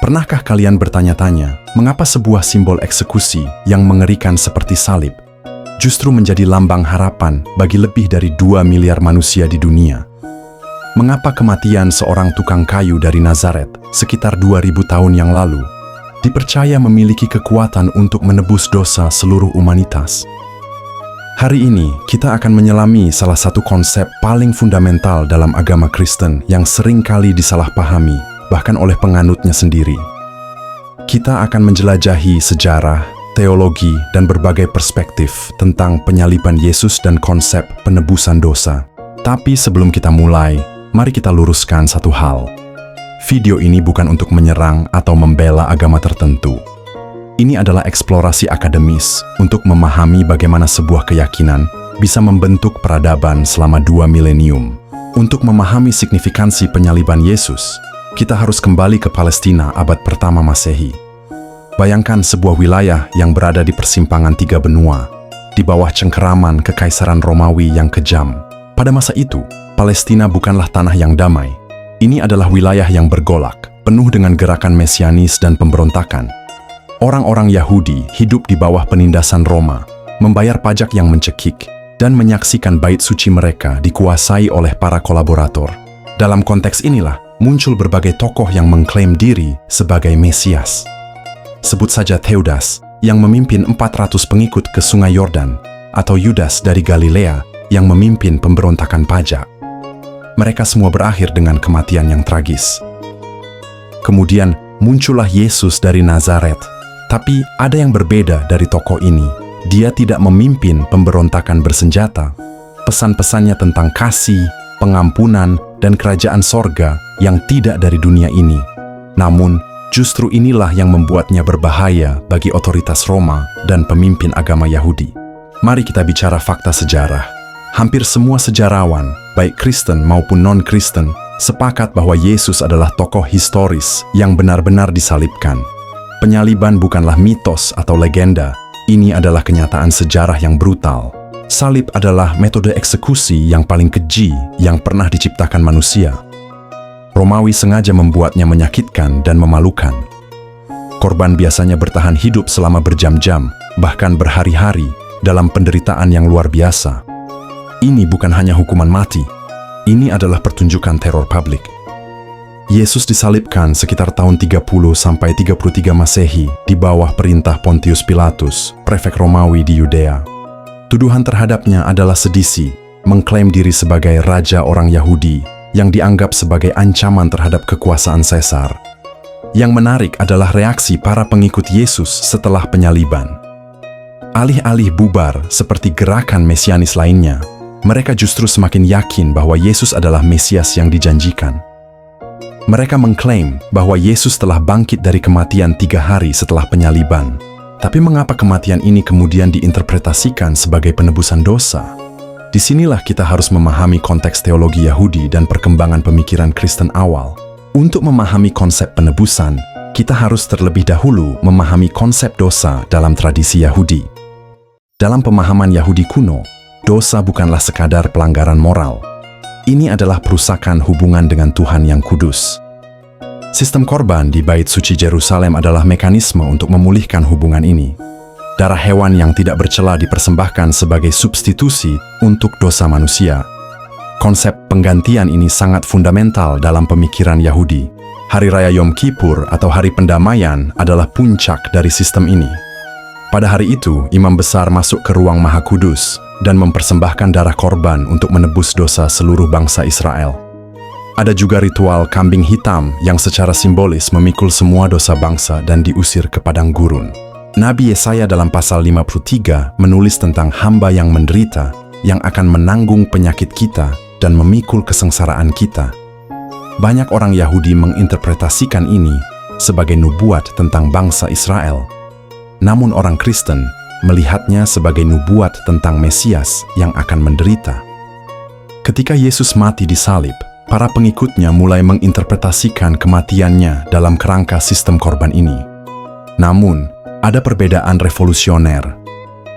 Pernahkah kalian bertanya-tanya, mengapa sebuah simbol eksekusi yang mengerikan seperti salib justru menjadi lambang harapan bagi lebih dari 2 miliar manusia di dunia? Mengapa kematian seorang tukang kayu dari Nazaret sekitar 2000 tahun yang lalu dipercaya memiliki kekuatan untuk menebus dosa seluruh humanitas? Hari ini, kita akan menyelami salah satu konsep paling fundamental dalam agama Kristen yang sering kali disalahpahami, bahkan oleh penganutnya sendiri. Kita akan menjelajahi sejarah, teologi, dan berbagai perspektif tentang penyaliban Yesus dan konsep penebusan dosa. Tapi sebelum kita mulai, mari kita luruskan satu hal. Video ini bukan untuk menyerang atau membela agama tertentu. Ini adalah eksplorasi akademis untuk memahami bagaimana sebuah keyakinan bisa membentuk peradaban selama 2 milenium. Untuk memahami signifikansi penyaliban Yesus, kita harus kembali ke Palestina abad pertama Masehi. Bayangkan sebuah wilayah yang berada di persimpangan 3 benua, di bawah cengkeraman Kekaisaran Romawi yang kejam. Pada masa itu, Palestina bukanlah tanah yang damai. Ini adalah wilayah yang bergolak, penuh dengan gerakan mesianis dan pemberontakan. Orang-orang Yahudi hidup di bawah penindasan Roma, membayar pajak yang mencekik, dan menyaksikan bait suci mereka dikuasai oleh para kolaborator. Dalam konteks inilah, muncul berbagai tokoh yang mengklaim diri sebagai Mesias. Sebut saja Theudas, yang memimpin 400 pengikut ke Sungai Yordan, atau Yudas dari Galilea, yang memimpin pemberontakan pajak. Mereka semua berakhir dengan kematian yang tragis. Kemudian, muncullah Yesus dari Nazaret. Tapi ada yang berbeda dari tokoh ini. Dia tidak memimpin pemberontakan bersenjata. Pesan-pesannya tentang kasih, pengampunan, dan kerajaan sorga yang tidak dari dunia ini. Namun, justru inilah yang membuatnya berbahaya bagi otoritas Roma dan pemimpin agama Yahudi. Mari kita bicara fakta sejarah. Hampir semua sejarawan, baik Kristen maupun non-Kristen, sepakat bahwa Yesus adalah tokoh historis yang benar-benar disalibkan. Penyaliban bukanlah mitos atau legenda, ini adalah kenyataan sejarah yang brutal. Salib adalah metode eksekusi yang paling keji yang pernah diciptakan manusia. Romawi sengaja membuatnya menyakitkan dan memalukan. Korban biasanya bertahan hidup selama berjam-jam, bahkan berhari-hari, dalam penderitaan yang luar biasa. Ini bukan hanya hukuman mati, ini adalah pertunjukan teror publik. Yesus disalibkan sekitar tahun 30-33 Masehi di bawah perintah Pontius Pilatus, prefek Romawi di Yudea. Tuduhan terhadapnya adalah sedisi, mengklaim diri sebagai raja orang Yahudi yang dianggap sebagai ancaman terhadap kekuasaan Kaisar. Yang menarik adalah reaksi para pengikut Yesus setelah penyaliban. Alih-alih bubar seperti gerakan mesianis lainnya, mereka justru semakin yakin bahwa Yesus adalah Mesias yang dijanjikan. Mereka mengklaim bahwa Yesus telah bangkit dari kematian 3 hari setelah penyaliban. Tapi mengapa kematian ini kemudian diinterpretasikan sebagai penebusan dosa? Disinilah kita harus memahami konteks teologi Yahudi dan perkembangan pemikiran Kristen awal. Untuk memahami konsep penebusan, kita harus terlebih dahulu memahami konsep dosa dalam tradisi Yahudi. Dalam pemahaman Yahudi kuno, dosa bukanlah sekadar pelanggaran moral. Ini adalah perusakan hubungan dengan Tuhan yang kudus. Sistem korban di Bait Suci Yerusalem adalah mekanisme untuk memulihkan hubungan ini. Darah hewan yang tidak bercela dipersembahkan sebagai substitusi untuk dosa manusia. Konsep penggantian ini sangat fundamental dalam pemikiran Yahudi. Hari Raya Yom Kippur atau Hari Pendamaian adalah puncak dari sistem ini. Pada hari itu, imam besar masuk ke ruang Maha Kudus dan mempersembahkan darah korban untuk menebus dosa seluruh bangsa Israel. Ada juga ritual kambing hitam yang secara simbolis memikul semua dosa bangsa dan diusir ke padang gurun. Nabi Yesaya dalam pasal 53 menulis tentang hamba yang menderita, yang akan menanggung penyakit kita dan memikul kesengsaraan kita. Banyak orang Yahudi menginterpretasikan ini sebagai nubuat tentang bangsa Israel. Namun orang Kristen melihatnya sebagai nubuat tentang Mesias yang akan menderita. Ketika Yesus mati di salib, para pengikutnya mulai menginterpretasikan kematiannya dalam kerangka sistem korban ini. Namun, ada perbedaan revolusioner.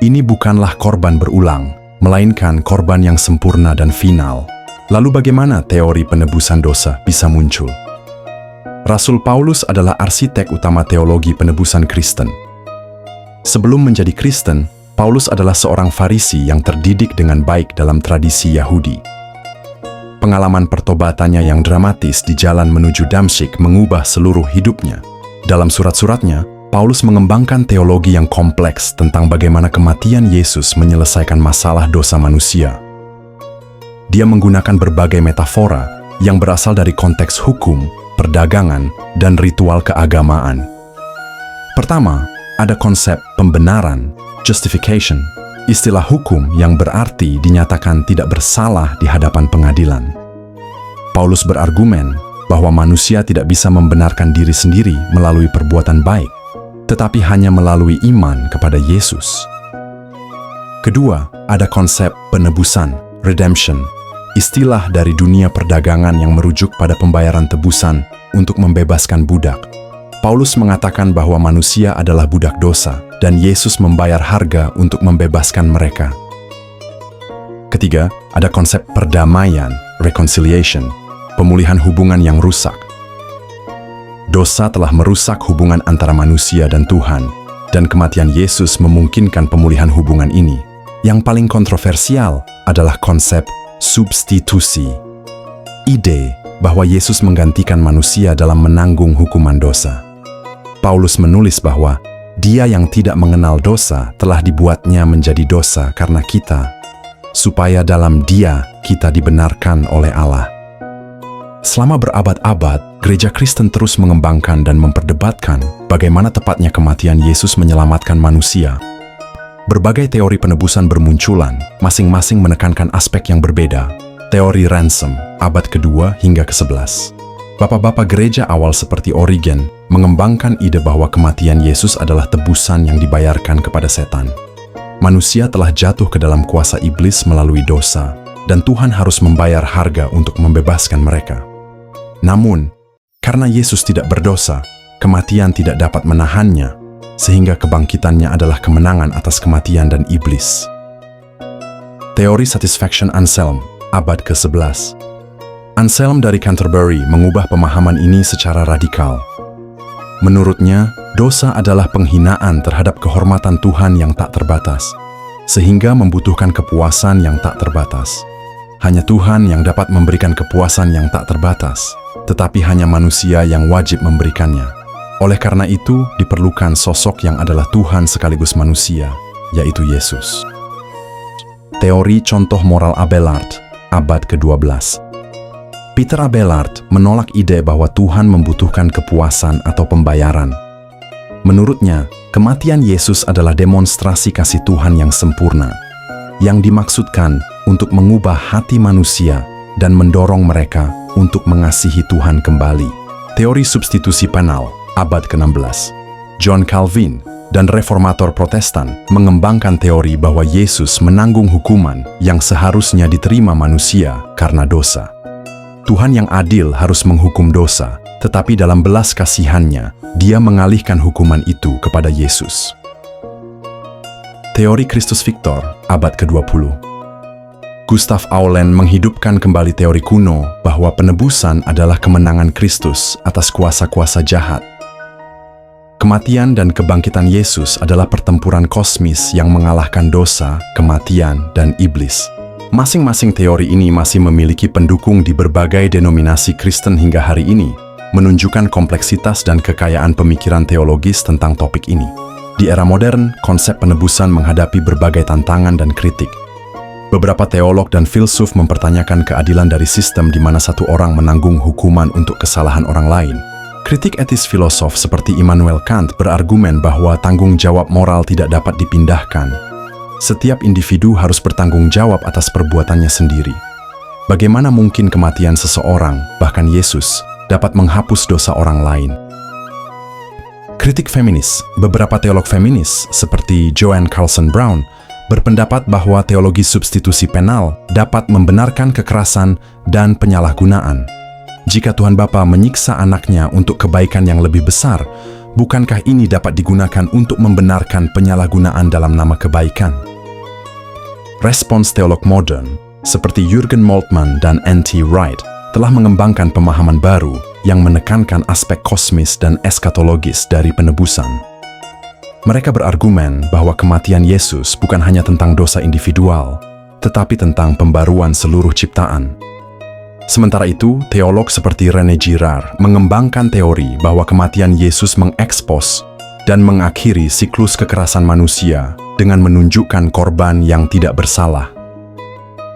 Ini bukanlah korban berulang, melainkan korban yang sempurna dan final. Lalu bagaimana teori penebusan dosa bisa muncul? Rasul Paulus adalah arsitek utama teologi penebusan Kristen. Sebelum menjadi Kristen, Paulus adalah seorang Farisi yang terdidik dengan baik dalam tradisi Yahudi. Pengalaman pertobatannya yang dramatis di jalan menuju Damsyik mengubah seluruh hidupnya. Dalam surat-suratnya, Paulus mengembangkan teologi yang kompleks tentang bagaimana kematian Yesus menyelesaikan masalah dosa manusia. Dia menggunakan berbagai metafora yang berasal dari konteks hukum, perdagangan, dan ritual keagamaan. Pertama, ada konsep pembenaran, justification, istilah hukum yang berarti dinyatakan tidak bersalah di hadapan pengadilan. Paulus berargumen bahwa manusia tidak bisa membenarkan diri sendiri melalui perbuatan baik, tetapi hanya melalui iman kepada Yesus. Kedua, ada konsep penebusan, redemption, istilah dari dunia perdagangan yang merujuk pada pembayaran tebusan untuk membebaskan budak. Paulus mengatakan bahwa manusia adalah budak dosa dan Yesus membayar harga untuk membebaskan mereka. Ketiga, ada konsep perdamaian, reconciliation, pemulihan hubungan yang rusak. Dosa telah merusak hubungan antara manusia dan Tuhan, dan kematian Yesus memungkinkan pemulihan hubungan ini. Yang paling kontroversial adalah konsep substitusi. Ide bahwa Yesus menggantikan manusia dalam menanggung hukuman dosa. Paulus menulis bahwa Dia yang tidak mengenal dosa telah dibuatnya menjadi dosa karena kita, supaya dalam Dia kita dibenarkan oleh Allah. Selama berabad-abad, gereja Kristen terus mengembangkan dan memperdebatkan bagaimana tepatnya kematian Yesus menyelamatkan manusia. Berbagai teori penebusan bermunculan, masing-masing menekankan aspek yang berbeda. Teori ransom, abad kedua hingga ke-11. Bapak-bapak gereja awal seperti Origen mengembangkan ide bahwa kematian Yesus adalah tebusan yang dibayarkan kepada setan. Manusia telah jatuh ke dalam kuasa iblis melalui dosa, dan Tuhan harus membayar harga untuk membebaskan mereka. Namun, karena Yesus tidak berdosa, kematian tidak dapat menahannya, sehingga kebangkitannya adalah kemenangan atas kematian dan iblis. Teori Satisfaction Anselm, abad ke-11. Anselm dari Canterbury mengubah pemahaman ini secara radikal. Menurutnya, dosa adalah penghinaan terhadap kehormatan Tuhan yang tak terbatas, sehingga membutuhkan kepuasan yang tak terbatas. Hanya Tuhan yang dapat memberikan kepuasan yang tak terbatas, tetapi hanya manusia yang wajib memberikannya. Oleh karena itu, diperlukan sosok yang adalah Tuhan sekaligus manusia, yaitu Yesus. Teori contoh moral Abelard, abad ke-12. Peter Abelard menolak ide bahwa Tuhan membutuhkan kepuasan atau pembayaran. Menurutnya, kematian Yesus adalah demonstrasi kasih Tuhan yang sempurna, yang dimaksudkan untuk mengubah hati manusia dan mendorong mereka untuk mengasihi Tuhan kembali. Teori substitusi penal, abad ke-16. John Calvin dan reformator Protestan mengembangkan teori bahwa Yesus menanggung hukuman yang seharusnya diterima manusia karena dosa. Tuhan yang adil harus menghukum dosa, tetapi dalam belas kasihannya, Dia mengalihkan hukuman itu kepada Yesus. Teori Christus Victor, abad ke-20. Gustav Aulén menghidupkan kembali teori kuno bahwa penebusan adalah kemenangan Kristus atas kuasa-kuasa jahat. Kematian dan kebangkitan Yesus adalah pertempuran kosmis yang mengalahkan dosa, kematian, dan iblis. Masing-masing teori ini masih memiliki pendukung di berbagai denominasi Kristen hingga hari ini, menunjukkan kompleksitas dan kekayaan pemikiran teologis tentang topik ini. Di era modern, konsep penebusan menghadapi berbagai tantangan dan kritik. Beberapa teolog dan filsuf mempertanyakan keadilan dari sistem di mana satu orang menanggung hukuman untuk kesalahan orang lain. Kritik etis filosof seperti Immanuel Kant berargumen bahwa tanggung jawab moral tidak dapat dipindahkan. Setiap individu harus bertanggung jawab atas perbuatannya sendiri. Bagaimana mungkin kematian seseorang, bahkan Yesus, dapat menghapus dosa orang lain? Kritik feminis. Beberapa teolog feminis seperti Joanne Carlson Brown berpendapat bahwa teologi substitusi penal dapat membenarkan kekerasan dan penyalahgunaan. Jika Tuhan Bapa menyiksa anaknya untuk kebaikan yang lebih besar, bukankah ini dapat digunakan untuk membenarkan penyalahgunaan dalam nama kebaikan? Respons teolog modern, seperti Jürgen Moltmann dan N.T. Wright, telah mengembangkan pemahaman baru yang menekankan aspek kosmis dan eskatologis dari penebusan. Mereka berargumen bahwa kematian Yesus bukan hanya tentang dosa individual, tetapi tentang pembaruan seluruh ciptaan. Sementara itu, teolog seperti René Girard mengembangkan teori bahwa kematian Yesus mengekspos dan mengakhiri siklus kekerasan manusia dengan menunjukkan korban yang tidak bersalah.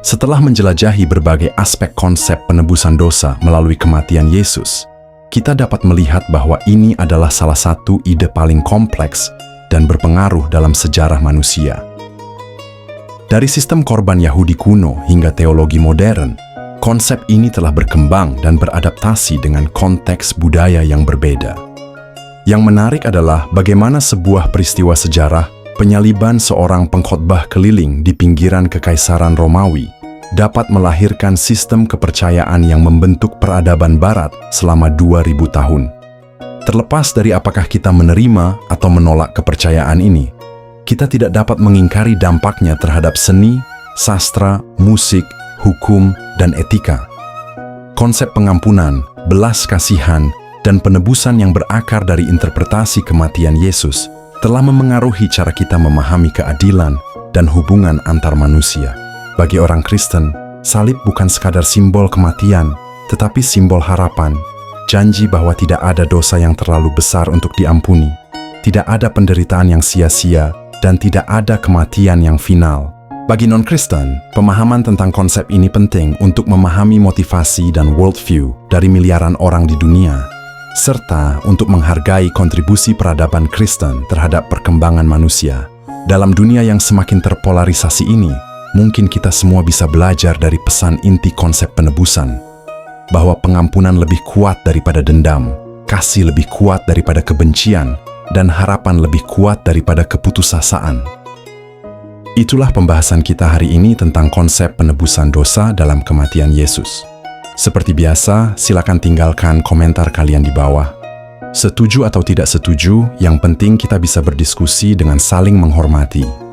Setelah menjelajahi berbagai aspek konsep penebusan dosa melalui kematian Yesus, kita dapat melihat bahwa ini adalah salah satu ide paling kompleks dan berpengaruh dalam sejarah manusia. Dari sistem korban Yahudi kuno hingga teologi modern, konsep ini telah berkembang dan beradaptasi dengan konteks budaya yang berbeda. Yang menarik adalah bagaimana sebuah peristiwa sejarah penyaliban seorang pengkhotbah keliling di pinggiran Kekaisaran Romawi dapat melahirkan sistem kepercayaan yang membentuk peradaban Barat selama 2000 tahun. Terlepas dari apakah kita menerima atau menolak kepercayaan ini, kita tidak dapat mengingkari dampaknya terhadap seni, sastra, musik, hukum, dan etika. Konsep pengampunan, belas kasihan, dan penebusan yang berakar dari interpretasi kematian Yesus telah memengaruhi cara kita memahami keadilan dan hubungan antar manusia. Bagi orang Kristen, salib bukan sekadar simbol kematian, tetapi simbol harapan, janji bahwa tidak ada dosa yang terlalu besar untuk diampuni, tidak ada penderitaan yang sia-sia, dan tidak ada kematian yang final. Bagi non-Kristen, pemahaman tentang konsep ini penting untuk memahami motivasi dan worldview dari miliaran orang di dunia, serta untuk menghargai kontribusi peradaban Kristen terhadap perkembangan manusia. Dalam dunia yang semakin terpolarisasi ini, mungkin kita semua bisa belajar dari pesan inti konsep penebusan, bahwa pengampunan lebih kuat daripada dendam, kasih lebih kuat daripada kebencian, dan harapan lebih kuat daripada keputusasaan. Itulah pembahasan kita hari ini tentang konsep penebusan dosa dalam kematian Yesus. Seperti biasa, silakan tinggalkan komentar kalian di bawah. Setuju atau tidak setuju, yang penting kita bisa berdiskusi dengan saling menghormati.